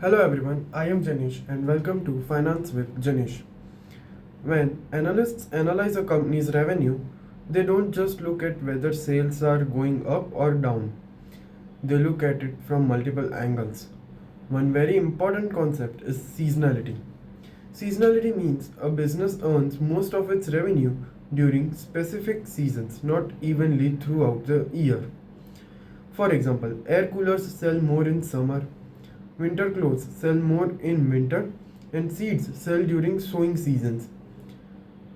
Hello everyone, I am Janish and welcome to Finance with Janish. When analysts analyze a company's revenue, they don't just look at whether sales are going up or down. They look at it from multiple angles. One very important concept is seasonality. Seasonality means a business earns most of its revenue during specific seasons, not evenly throughout the year. For example, air coolers sell more in summer, winter clothes sell more in winter, and seeds sell during sowing seasons.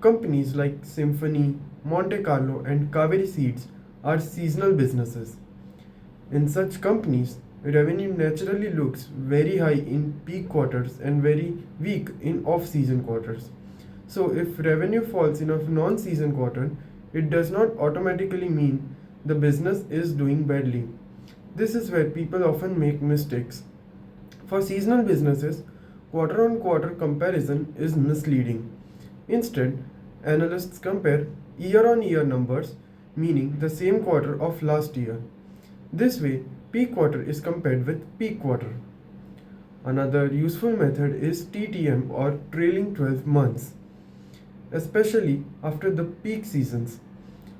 Companies like Symphony, Monte Carlo, and Kaveri Seeds are seasonal businesses. In such companies, revenue naturally looks very high in peak quarters and very weak in off season quarters. So, if revenue falls in a non season quarter, it does not automatically mean the business is doing badly. This is where people often make mistakes. For seasonal businesses, quarter on quarter comparison is misleading. Instead, analysts compare year on year numbers, meaning the same quarter of last year. This way, peak quarter is compared with peak quarter. Another useful method is TTM or trailing 12 months, especially after the peak seasons.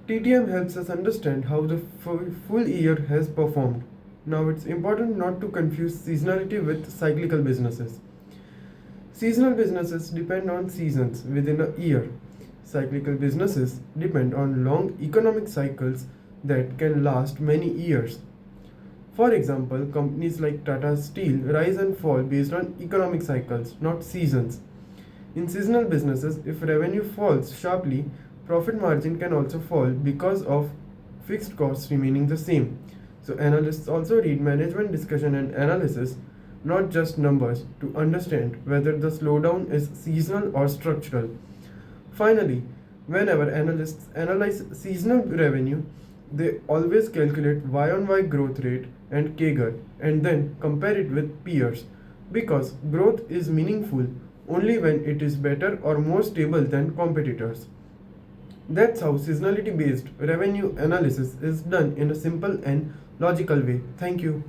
TTM helps us understand how the full year has performed. Now, it's important not to confuse seasonality with cyclical businesses. Seasonal businesses depend on seasons within a year. Cyclical businesses depend on long economic cycles that can last many years. For example, companies like Tata Steel rise and fall based on economic cycles, not seasons. In seasonal businesses, if revenue falls sharply, profit margin can also fall because of fixed costs remaining the same. So, analysts also read management discussion and analysis, not just numbers, to understand whether the slowdown is seasonal or structural. Finally, whenever analysts analyze seasonal revenue, they always calculate Y on Y growth rate and CAGR and then compare it with peers because growth is meaningful only when it is better or more stable than competitors. That's how seasonality based revenue analysis is done in a simple and logical way. Thank you.